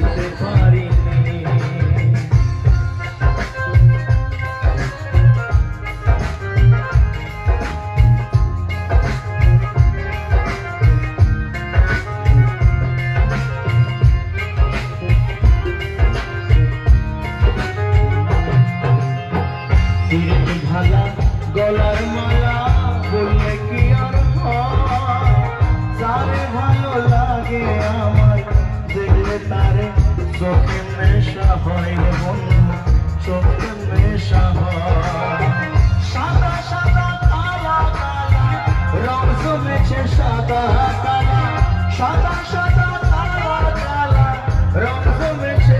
বলতে পারিনি। ভালা গলার মালা বললে কি আর হয়, যারে ভালো লাগে আমার দেখলে তারে চোখে নেশা হয় রে বন্ধু, চোখে নেশা হয়। সাদা সাদা কালা কালা রং জমেছে সাদা